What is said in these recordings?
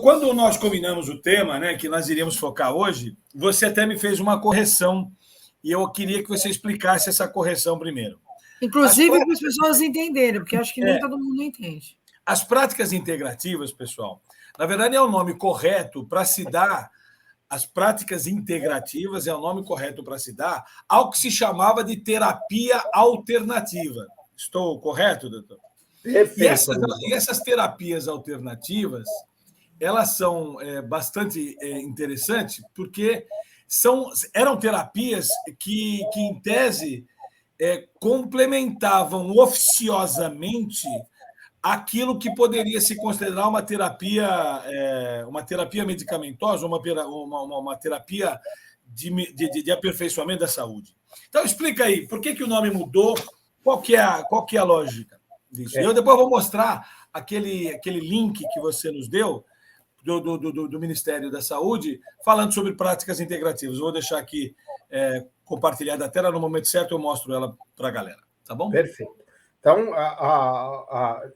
Quando nós combinamos o tema, né, que nós iríamos focar hoje, você até me fez uma correção e eu queria que você explicasse essa correção primeiro. Inclusive para as pessoas entenderem, porque acho que nem todo mundo entende. As práticas integrativas, pessoal, na verdade é o nome correto para se dar, as práticas integrativas é o nome correto para se dar ao que se chamava de terapia alternativa. Estou correto, doutor? Perfeito. E essas terapias alternativas, elas são bastante interessantes, porque eram terapias que em tese, complementavam oficiosamente aquilo que poderia se considerar uma terapia medicamentosa, uma terapia de aperfeiçoamento da saúde. Então, explica aí, por que o nome mudou? Qual que é a lógica disso? Eu depois vou mostrar aquele link que você nos deu do Ministério da Saúde, falando sobre práticas integrativas. Eu vou deixar aqui compartilhada a tela, no momento certo eu mostro ela para a galera. Tá bom? Perfeito. Então,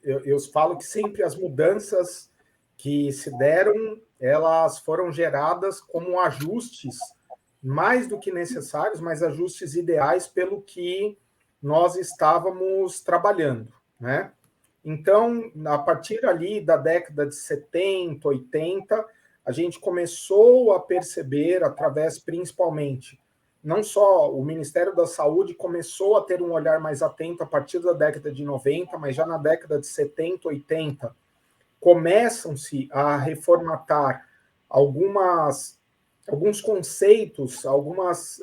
eu falo que sempre as mudanças que se deram, elas foram geradas como ajustes mais do que necessários, mas ajustes ideais pelo que nós estávamos trabalhando, né? Então, a partir ali da década de 70, 80, a gente começou a perceber, através principalmente, não só o Ministério da Saúde começou a ter um olhar mais atento a partir da década de 90, mas já na década de 70, 80, começam-se a reformatar alguns conceitos, algumas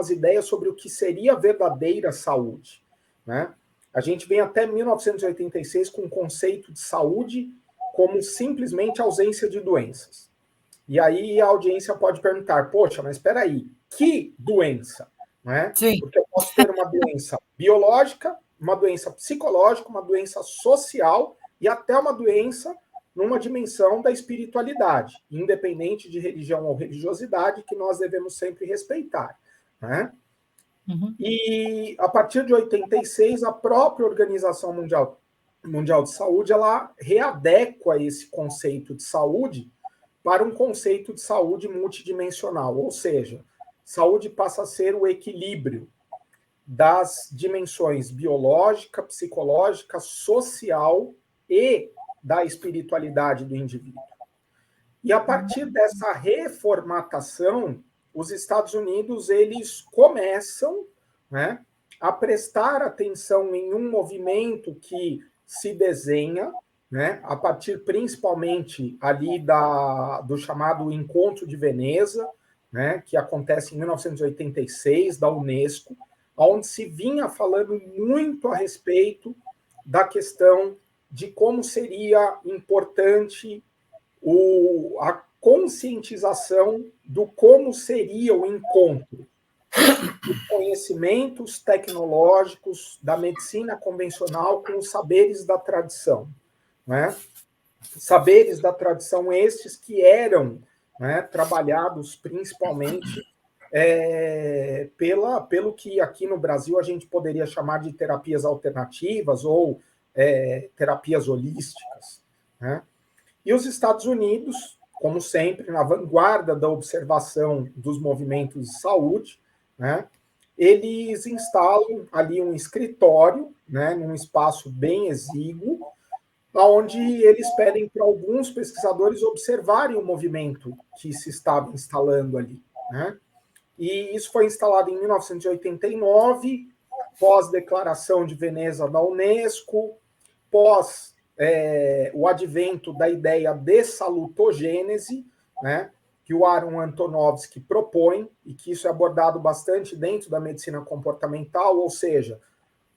ideias sobre o que seria a verdadeira saúde, né? A gente vem até 1986 com o conceito de saúde como simplesmente ausência de doenças. E aí a audiência pode perguntar, poxa, mas espera aí, que doença? Né? Sim. Porque eu posso ter uma doença biológica, uma doença psicológica, uma doença social e até uma doença numa dimensão da espiritualidade, independente de religião ou religiosidade, que nós devemos sempre respeitar, né? Uhum. E a partir de 86, a própria Organização Mundial de Saúde, ela readequa esse conceito de saúde para um conceito de saúde multidimensional, ou seja, saúde passa a ser o equilíbrio das dimensões biológica, psicológica, social e da espiritualidade do indivíduo. E a partir dessa reformatação, os Estados Unidos eles começam, né, a prestar atenção em um movimento que se desenha, né, a partir principalmente ali do chamado Encontro de Veneza, né, que acontece em 1986, da Unesco, onde se vinha falando muito a respeito da questão de como seria importante a conscientização do como seria o encontro dos conhecimentos tecnológicos da medicina convencional com os saberes da tradição, né? Saberes da tradição estes que eram, né, trabalhados principalmente pelo que aqui no Brasil a gente poderia chamar de terapias alternativas ou terapias holísticas, né? E os Estados Unidos, como sempre, na vanguarda da observação dos movimentos de saúde, né, eles instalam ali um escritório, né, num espaço bem exíguo, onde eles pedem para alguns pesquisadores observarem o movimento que se estava instalando ali, né? E isso foi instalado em 1989, pós-declaração de Veneza da Unesco, pós o advento da ideia de salutogênese, né, que o Aaron Antonovsky propõe, e que isso é abordado bastante dentro da medicina comportamental, ou seja,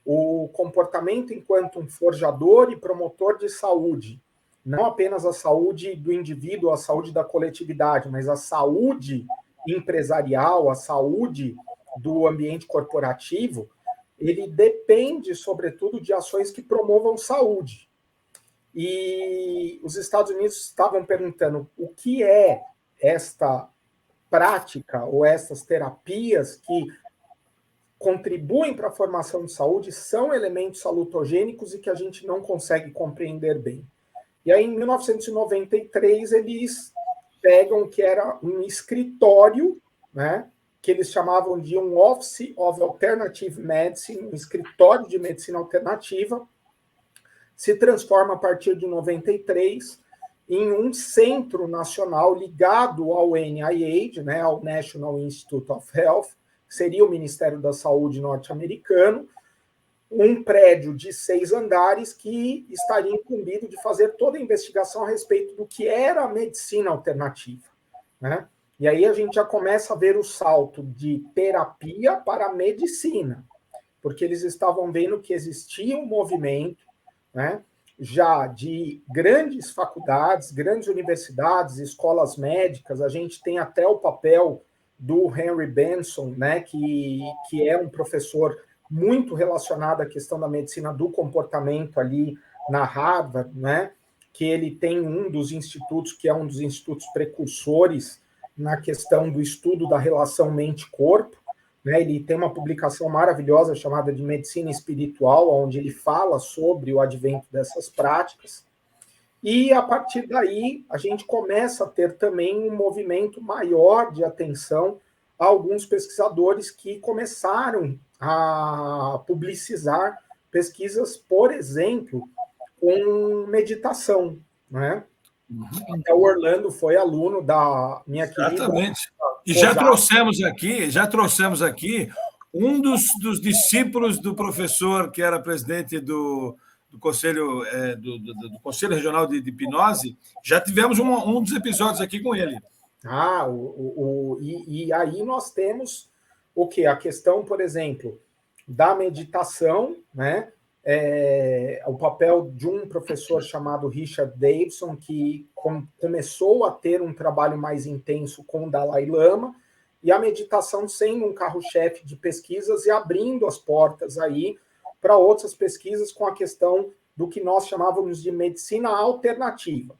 o comportamento enquanto um forjador e promotor de saúde, não apenas a saúde do indivíduo, a saúde da coletividade, mas a saúde empresarial, a saúde do ambiente corporativo, ele depende, sobretudo, de ações que promovam saúde. E os Estados Unidos estavam perguntando o que é esta prática ou essas terapias que contribuem para a formação de saúde, são elementos salutogênicos e que a gente não consegue compreender bem. E aí, em 1993, eles pegam o que era um escritório, né, que eles chamavam de um Office of Alternative Medicine, um escritório de medicina alternativa, se transforma a partir de 93 em um centro nacional ligado ao NIH, né, ao National Institute of Health, que seria o Ministério da Saúde norte-americano, um prédio de 6 andares que estaria incumbido de fazer toda a investigação a respeito do que era a medicina alternativa, né? E aí a gente já começa a ver o salto de terapia para a medicina, porque eles estavam vendo que existia um movimento, né, já de grandes faculdades, grandes universidades, escolas médicas. A gente tem até o papel do Henry Benson, né, que é um professor muito relacionado à questão da medicina do comportamento ali na Harvard, né, que ele tem um dos institutos, que é um dos institutos precursores na questão do estudo da relação mente-corpo, né? Ele tem uma publicação maravilhosa chamada de Medicina Espiritual, onde ele fala sobre o advento dessas práticas. E, a partir daí, a gente começa a ter também um movimento maior de atenção a alguns pesquisadores que começaram a publicizar pesquisas, por exemplo, com meditação, né? Até o Orlando foi aluno da minha querida... Exatamente. E já trouxemos aqui um dos discípulos do professor que era presidente do Conselho, do Conselho Regional de Hipnose. Já tivemos um dos episódios aqui com ele. E aí nós temos o quê? A questão, por exemplo, da meditação, né? O papel de um professor chamado Richard Davidson, que começou a ter um trabalho mais intenso com o Dalai Lama, e a meditação sendo um carro-chefe de pesquisas e abrindo as portas aí para outras pesquisas com a questão do que nós chamávamos de medicina alternativa.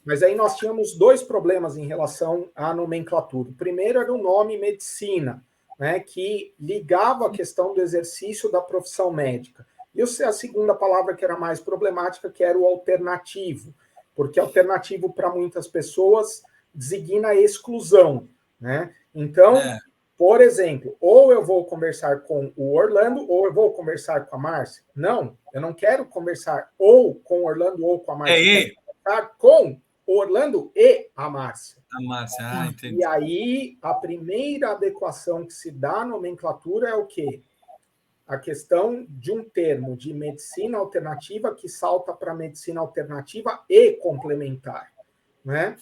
Mas aí nós tínhamos 2 problemas em relação à nomenclatura. O primeiro era o nome medicina, né, que ligava a questão do exercício da profissão médica. E a segunda palavra que era mais problemática, que era o alternativo, porque alternativo para muitas pessoas designa exclusão, né? Então, por exemplo, ou eu vou conversar com o Orlando, ou eu vou conversar com a Márcia. Não, eu não quero conversar ou com o Orlando ou com a Márcia. Eu quero conversar com o Orlando e a Márcia. A Márcia, entendi. E aí, a primeira adequação que se dá à nomenclatura é o quê? A questão de um termo de medicina alternativa que salta para medicina alternativa e complementar, né?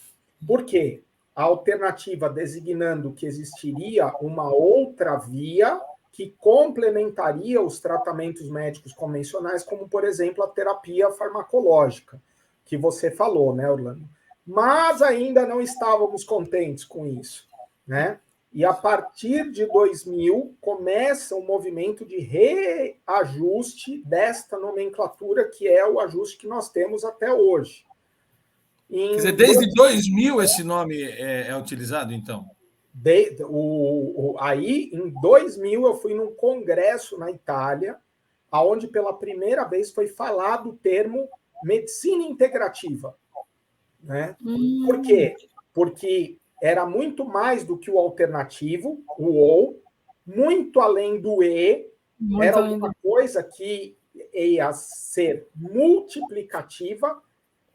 Por quê? A alternativa designando que existiria uma outra via que complementaria os tratamentos médicos convencionais, como, por exemplo, a terapia farmacológica, que você falou, né, Orlando? Mas ainda não estávamos contentes com isso, né? E a partir de 2000 começa um movimento de reajuste desta nomenclatura, que é o ajuste que nós temos até hoje. Quer dizer, desde 2000 esse nome é utilizado, então? Aí, em 2000, eu fui num congresso na Itália, onde pela primeira vez foi falado o termo medicina integrativa, né? Por quê? Porque era muito mais do que o alternativo, o ou, muito além do e, era uma coisa que ia ser multiplicativa,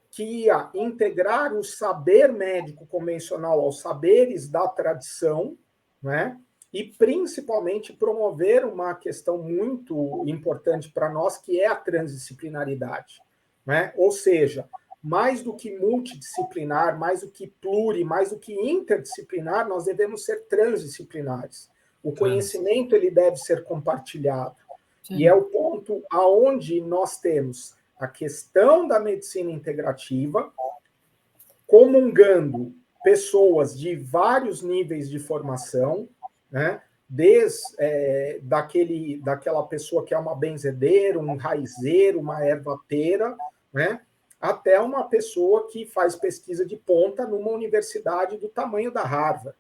que ia integrar o saber médico convencional aos saberes da tradição, né? E principalmente promover uma questão muito importante para nós, que é a transdisciplinaridade, né? Ou seja, mais do que multidisciplinar, mais do que pluri, mais do que interdisciplinar, nós devemos ser transdisciplinares. O conhecimento ele deve ser compartilhado. Sim. E é o ponto aonde nós temos a questão da medicina integrativa, comungando pessoas de vários níveis de formação, né? Desde daquela pessoa que é uma benzedeira, um raizeiro, uma ervateira, né? Até uma pessoa que faz pesquisa de ponta numa universidade do tamanho da Harvard,